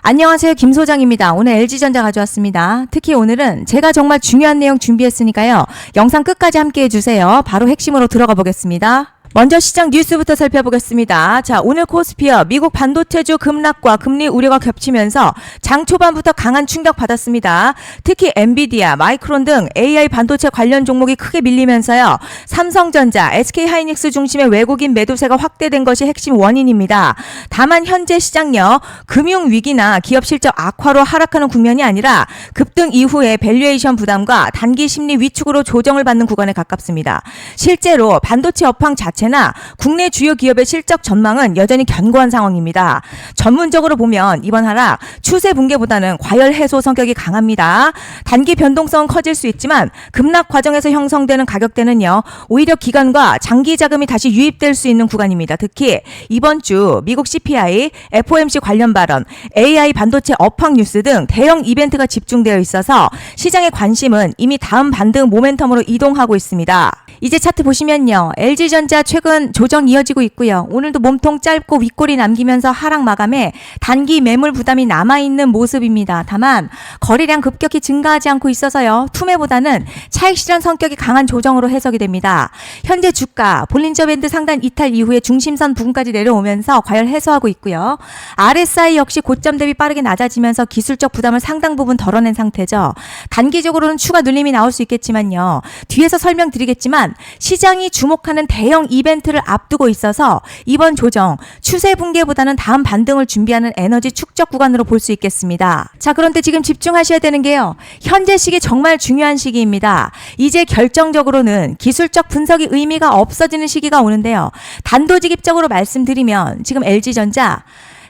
안녕하세요. 김 소장입니다. 오늘 LG전자 가져왔습니다. 특히 오늘은 제가 정말 중요한 내용 준비했으니까요. 영상 끝까지 함께 해주세요. 바로 핵심으로 들어가 보겠습니다. 먼저 시장 뉴스부터 살펴보겠습니다. 자, 오늘 코스피어 미국 반도체주 급락과 금리 우려가 겹치면서 장 초반부터 강한 충격 받았습니다. 특히 엔비디아, 마이크론 등 AI 반도체 관련 종목이 크게 밀리면서요. 삼성전자, SK하이닉스 중심의 외국인 매도세가 확대된 것이 핵심 원인입니다. 다만 현재 시장요. 금융위기나 기업 실적 악화로 하락하는 국면이 아니라 급등 이후에 밸류에이션 부담과 단기 심리 위축으로 조정을 받는 구간에 가깝습니다. 실제로 반도체 업황 자체 나 국내 주요 기업의 실적 전망은 여전히 견고한 상황입니다. 전문적으로 보면 이번 하락 추세 붕괴보다는 과열 해소 성격이 강합니다. 단기 변동성은 커질 수 있지만 급락 과정에서 형성되는 가격대는요. 오히려 기간과 장기 자금이 다시 유입될 수 있는 구간입니다. 특히 이번 주 미국 CPI, FOMC 관련 발언, AI 반도체 업황 뉴스 등 대형 이벤트가 집중되어 있어서 시장의 관심은 이미 다음 반등 모멘텀으로 이동하고 있습니다. 이제 차트 보시면요. LG전자 최근 조정 이어지고 있고요. 오늘도 몸통 짧고 윗골이 남기면서 하락 마감에 단기 매물 부담이 남아있는 모습입니다. 다만 거래량 급격히 증가하지 않고 있어서요. 투매보다는 차익 실현 성격이 강한 조정으로 해석이 됩니다. 현재 주가 볼린저 밴드 상단 이탈 이후에 중심선 부근까지 내려오면서 과열 해소하고 있고요. RSI 역시 고점 대비 빠르게 낮아지면서 기술적 부담을 상당 부분 덜어낸 상태죠. 단기적으로는 추가 눌림이 나올 수 있겠지만요. 뒤에서 설명드리겠지만 시장이 주목하는 대형 이벤트를 앞두고 있어서 이번 조정 추세 붕괴보다는 다음 반등을 준비하는 에너지 축적 구간으로 볼 수 있겠습니다. 자, 그런데 지금 집중하셔야 되는 게요. 현재 시기 정말 중요한 시기입니다. 이제 결정적으로는 기술적 분석이 의미가 없어지는 시기가 오는데요. 단도직입적으로 말씀드리면 지금 LG전자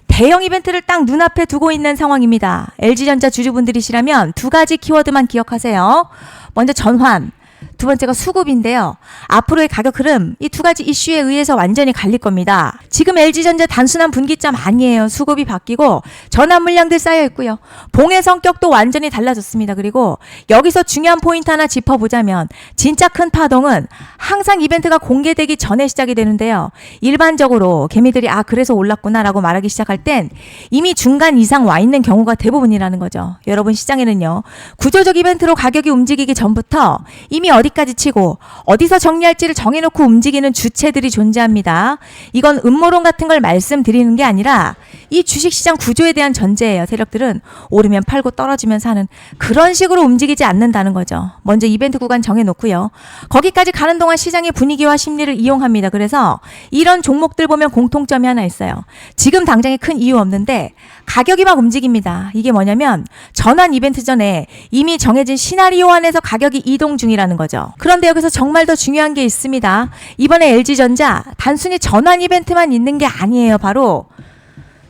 대형 이벤트를 딱 눈앞에 두고 있는 상황입니다. LG전자 주주분들이시라면 두 가지 키워드만 기억하세요. 먼저 전환, 두 번째가 수급인데요. 앞으로의 가격 흐름 이 두 가지 이슈에 의해서 완전히 갈릴 겁니다. 지금 LG전자 단순한 분기점 아니에요. 수급이 바뀌고 전환 물량들 쌓여 있고요. 봉의 성격도 완전히 달라졌습니다. 그리고 여기서 중요한 포인트 하나 짚어보자면 진짜 큰 파동은 항상 이벤트가 공개되기 전에 시작이 되는데요. 일반적으로 개미들이 그래서 올랐구나라고 말하기 시작할 땐 이미 중간 이상 와 있는 경우가 대부분이라는 거죠. 여러분 시장에는요. 구조적 이벤트로 가격이 움직이기 전부터 이미 어디까지 치고 어디서 정리할지를 정해놓고 움직이는 주체들이 존재합니다. 이건 음모론 같은 걸 말씀드리는 게 아니라 이 주식시장 구조에 대한 전제예요. 세력들은 오르면 팔고 떨어지면 사는 그런 식으로 움직이지 않는다는 거죠. 먼저 이벤트 구간 정해놓고요. 거기까지 가는 동안 시장의 분위기와 심리를 이용합니다. 그래서 이런 종목들 보면 공통점이 하나 있어요. 지금 당장에 큰 이유 없는데 가격이 막 움직입니다. 이게 뭐냐면 전환 이벤트 전에 이미 정해진 시나리오 안에서 가격이 이동 중이라는 거죠. 그런데 여기서 정말 더 중요한 게 있습니다. 이번에 LG전자 단순히 전환 이벤트만 있는 게 아니에요. 바로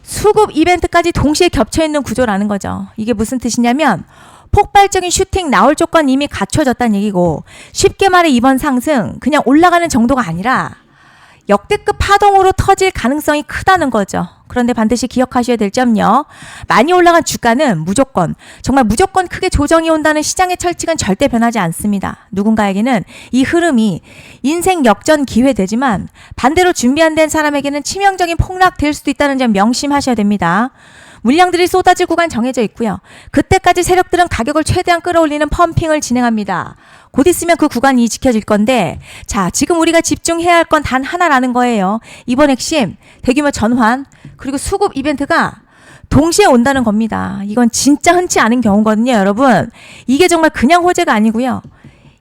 수급 이벤트까지 동시에 겹쳐있는 구조라는 거죠. 이게 무슨 뜻이냐면 폭발적인 슈팅 나올 조건 이미 갖춰졌다는 얘기고 쉽게 말해 이번 상승 그냥 올라가는 정도가 아니라 역대급 파동으로 터질 가능성이 크다는 거죠. 그런데 반드시 기억하셔야 될 점요. 많이 올라간 주가는 무조건 정말 무조건 크게 조정이 온다는 시장의 철칙은 절대 변하지 않습니다. 누군가에게는 이 흐름이 인생 역전 기회 되지만 반대로 준비 안 된 사람에게는 치명적인 폭락될 수도 있다는 점 명심하셔야 됩니다. 물량들이 쏟아질 구간 정해져 있고요. 그때까지 세력들은 가격을 최대한 끌어올리는 펌핑을 진행합니다. 곧 있으면 그 구간이 지켜질 건데 자, 지금 우리가 집중해야 할 건 단 하나라는 거예요. 이번 핵심 대규모 전환 그리고 수급 이벤트가 동시에 온다는 겁니다. 이건 진짜 흔치 않은 경우거든요. 여러분 이게 정말 그냥 호재가 아니고요.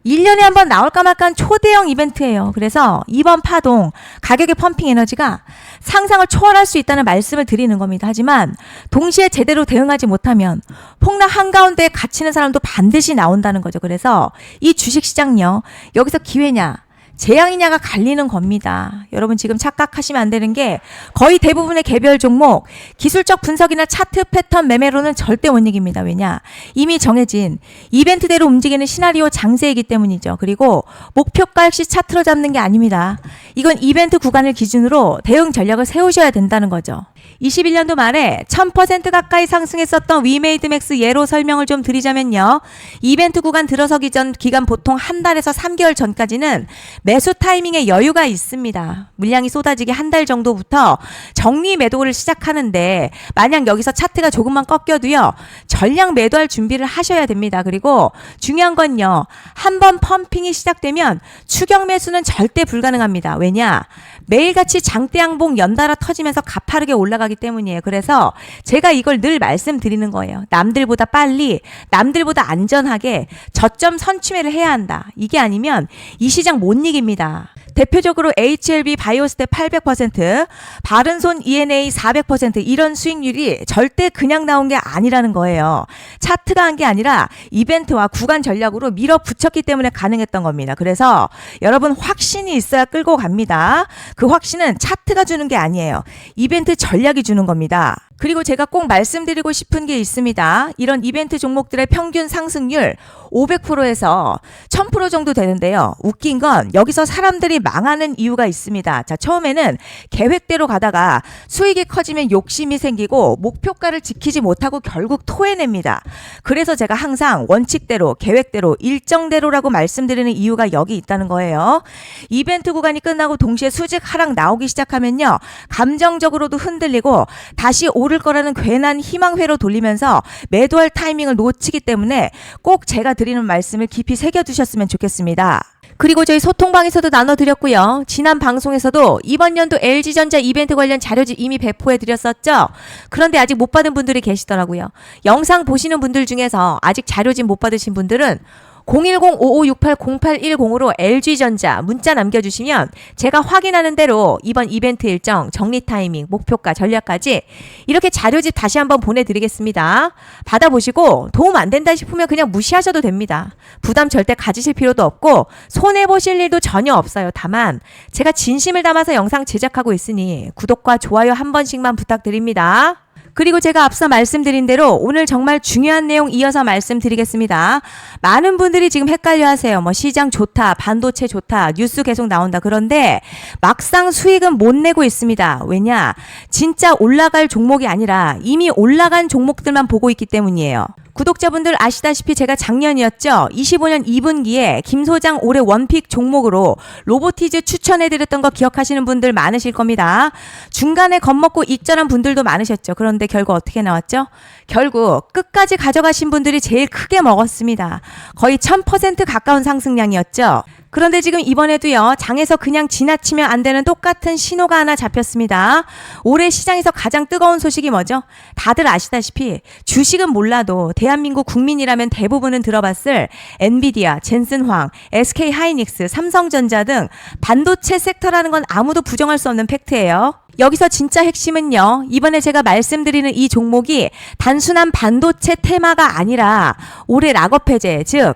1년에 한 번 나올까 말까한 초대형 이벤트예요. 그래서 이번 파동 가격의 펌핑 에너지가 상상을 초월할 수 있다는 말씀을 드리는 겁니다. 하지만 동시에 제대로 대응하지 못하면 폭락 한가운데에 갇히는 사람도 반드시 나온다는 거죠. 그래서 이 주식시장요. 여기서 기회냐 재앙이냐가 갈리는 겁니다. 여러분 지금 착각하시면 안 되는 게 거의 대부분의 개별 종목 기술적 분석이나 차트 패턴 매매로는 절대 못 이깁니다. 왜냐? 이미 정해진 이벤트대로 움직이는 시나리오 장세이기 때문이죠. 그리고 목표가 역시 차트로 잡는 게 아닙니다. 이건 이벤트 구간을 기준으로 대응 전략을 세우셔야 된다는 거죠. 21년도 말에 1000% 가까이 상승했었던 위메이드맥스 예로 설명을 좀 드리자면요. 이벤트 구간 들어서기 전 기간 보통 한 달에서 3개월 전까지는 매수 타이밍에 여유가 있습니다. 물량이 쏟아지기 한 달 정도부터 정리 매도를 시작하는데 만약 여기서 차트가 조금만 꺾여도요. 전량 매도할 준비를 하셔야 됩니다. 그리고 중요한 건요. 한번 펌핑이 시작되면 추격 매수는 절대 불가능합니다. 왜냐? 매일같이 장대양봉 연달아 터지면서 가파르게 올라가기 때문이에요. 그래서 제가 이걸 늘 말씀드리는 거예요. 남들보다 빨리, 남들보다 안전하게 저점 선취매를 해야 한다. 이게 아니면 이 시장 못 이깁니다. 대표적으로 HLB 바이오스텝 800%, 바른손 ENA 400% 이런 수익률이 절대 그냥 나온 게 아니라는 거예요. 차트가 한 게 아니라 이벤트와 구간 전략으로 밀어붙였기 때문에 가능했던 겁니다. 그래서 여러분 확신이 있어야 끌고 갑니다. 그 확신은 차트가 주는 게 아니에요. 이벤트 전략이 주는 겁니다. 그리고 제가 꼭 말씀드리고 싶은 게 있습니다. 이런 이벤트 종목들의 평균 상승률 500%에서 1000% 정도 되는데요. 웃긴 건 여기서 사람들이 망하는 이유가 있습니다. 자, 처음에는 계획대로 가다가 수익이 커지면 욕심이 생기고 목표가를 지키지 못하고 결국 토해냅니다. 그래서 제가 항상 원칙대로, 계획대로, 일정대로라고 말씀드리는 이유가 여기 있다는 거예요. 이벤트 구간이 끝나고 동시에 수직 하락 나오기 시작하면요. 감정적으로도 흔들리고 다시 오를 거라는 괜한 희망회로 돌리면서 매도할 타이밍을 놓치기 때문에 꼭 제가 드리는 말씀을 깊이 새겨두셨으면 좋겠습니다. 그리고 저희 소통방에서도 나눠드렸고요. 지난 방송에서도 이번 연도 LG전자 이벤트 관련 자료집 이미 배포해드렸었죠. 그런데 아직 못 받은 분들이 계시더라고요. 영상 보시는 분들 중에서 아직 자료집 못 받으신 분들은 010-5568-0810으로 LG전자 문자 남겨주시면 제가 확인하는 대로 이번 이벤트 일정, 정리 타이밍, 목표가, 전략까지 이렇게 자료집 다시 한번 보내드리겠습니다. 받아보시고 도움 안 된다 싶으면 그냥 무시하셔도 됩니다. 부담 절대 가지실 필요도 없고 손해보실 일도 전혀 없어요. 다만 제가 진심을 담아서 영상 제작하고 있으니 구독과 좋아요 한 번씩만 부탁드립니다. 그리고 제가 앞서 말씀드린 대로 오늘 정말 중요한 내용 이어서 말씀드리겠습니다. 많은 분들이 지금 헷갈려 하세요. 시장 좋다, 반도체 좋다, 뉴스 계속 나온다. 그런데 막상 수익은 못 내고 있습니다. 왜냐? 진짜 올라갈 종목이 아니라 이미 올라간 종목들만 보고 있기 때문이에요. 구독자분들 아시다시피 제가 작년이었죠. 25년 2분기에 김 소장 올해 원픽 종목으로 로보티즈 추천해드렸던 거 기억하시는 분들 많으실 겁니다. 중간에 겁먹고 익절한 분들도 많으셨죠. 그런데 결국 어떻게 나왔죠? 결국 끝까지 가져가신 분들이 제일 크게 먹었습니다. 거의 1000% 가까운 상승량이었죠. 그런데 지금 이번에도요. 장에서 그냥 지나치면 안 되는 똑같은 신호가 하나 잡혔습니다. 올해 시장에서 가장 뜨거운 소식이 뭐죠? 다들 아시다시피 주식은 몰라도 대한민국 국민이라면 대부분은 들어봤을 엔비디아, 젠슨황, SK하이닉스, 삼성전자 등 반도체 섹터라는 건 아무도 부정할 수 없는 팩트예요. 여기서 진짜 핵심은요. 이번에 제가 말씀드리는 이 종목이 단순한 반도체 테마가 아니라 올해 락업 해제, 즉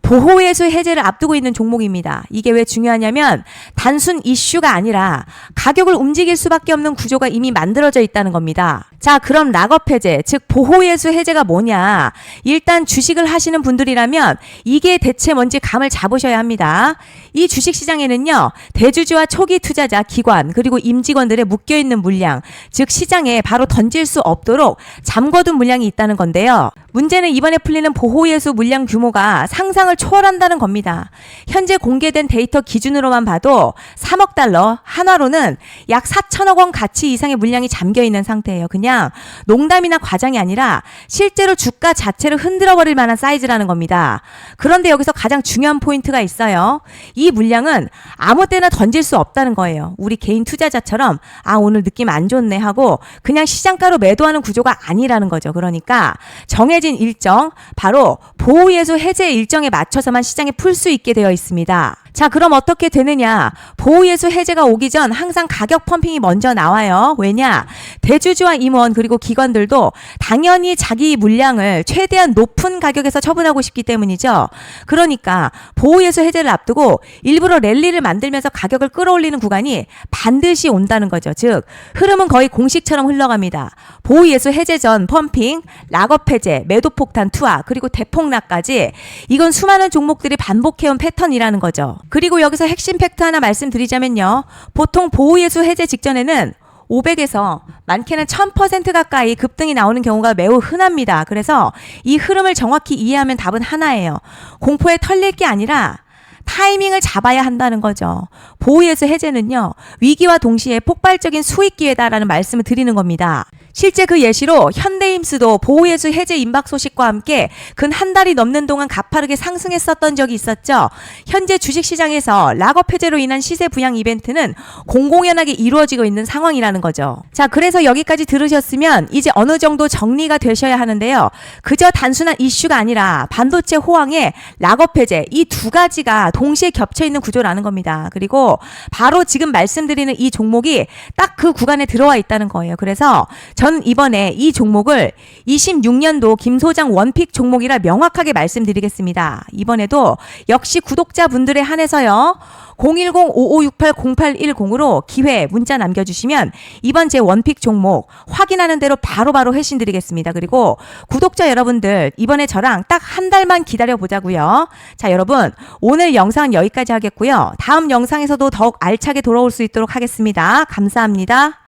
보호예수 해제를 앞두고 있는 종목입니다. 이게 왜 중요하냐면 단순 이슈가 아니라 가격을 움직일 수밖에 없는 구조가 이미 만들어져 있다는 겁니다. 자, 그럼 락업 해제, 즉 보호예수 해제가 뭐냐? 일단 주식을 하시는 분들이라면 이게 대체 뭔지 감을 잡으셔야 합니다. 이 주식시장에는요. 대주주와 초기 투자자, 기관, 그리고 임직원들의 묶여있는 물량, 즉 시장에 바로 던질 수 없도록 잠궈둔 물량이 있다는 건데요. 문제는 이번에 풀리는 보호예수 물량 규모가 상상을 초월한다는 겁니다. 현재 공개된 데이터 기준으로만 봐도 3억 달러, 한화로는 약 4천억 원 가치 이상의 물량이 잠겨있는 상태예요. 그냥 농담이나 과장이 아니라 실제로 주가 자체를 흔들어버릴 만한 사이즈라는 겁니다. 그런데 여기서 가장 중요한 포인트가 있어요. 이 물량은 아무 때나 던질 수 없다는 거예요. 우리 개인 투자자처럼 오늘 느낌 안 좋네 하고 그냥 시장가로 매도하는 구조가 아니라는 거죠. 그러니까 정해진 일정, 바로 보호예수 해제 일정에 맞춰서만 시장에 풀 수 있게 되어 있습니다. 자, 그럼 어떻게 되느냐? 보호예수 해제가 오기 전 항상 가격 펌핑이 먼저 나와요. 왜냐? 대주주와 임원 그리고 기관들도 당연히 자기 물량을 최대한 높은 가격에서 처분하고 싶기 때문이죠. 그러니까 보호예수 해제를 앞두고 일부러 랠리를 만들면서 가격을 끌어올리는 구간이 반드시 온다는 거죠. 즉 흐름은 거의 공식처럼 흘러갑니다. 보호예수 해제 전 펌핑, 락업 해제, 매도 폭탄 투하, 그리고 대폭락까지 이건 수많은 종목들이 반복해온 패턴이라는 거죠. 그리고 여기서 핵심 팩트 하나 말씀드리자면요. 보통 보호예수 해제 직전에는 500에서 많게는 1000% 가까이 급등이 나오는 경우가 매우 흔합니다. 그래서 이 흐름을 정확히 이해하면 답은 하나예요. 공포에 털릴 게 아니라 타이밍을 잡아야 한다는 거죠. 보호예수 해제는요, 위기와 동시에 폭발적인 수익 기회다라는 말씀을 드리는 겁니다. 실제 그 예시로 현대임스도 보호예수 해제 임박 소식과 함께 근 한 달이 넘는 동안 가파르게 상승했었던 적이 있었죠. 현재 주식시장에서 락업 해제로 인한 시세 부양 이벤트는 공공연하게 이루어지고 있는 상황이라는 거죠. 자, 그래서 여기까지 들으셨으면 이제 어느 정도 정리가 되셔야 하는데요. 그저 단순한 이슈가 아니라 반도체 호황에 락업 해제, 이 두 가지가 동시에 겹쳐있는 구조라는 겁니다. 그리고 바로 지금 말씀드리는 이 종목이 딱 그 구간에 들어와 있다는 거예요. 그래서 전 이번에 이 종목을 26년도 김 소장 원픽 종목이라 명확하게 말씀드리겠습니다. 이번에도 역시 구독자분들에 한해서요. 010-5568-0810으로 기회 문자 남겨주시면 이번 제 원픽 종목 확인하는 대로 바로바로 회신 드리겠습니다. 그리고 구독자 여러분들 이번에 저랑 딱 한 달만 기다려 보자고요. 자, 여러분 오늘 영상 여기까지 하겠고요. 다음 영상에서도 더욱 알차게 돌아올 수 있도록 하겠습니다. 감사합니다.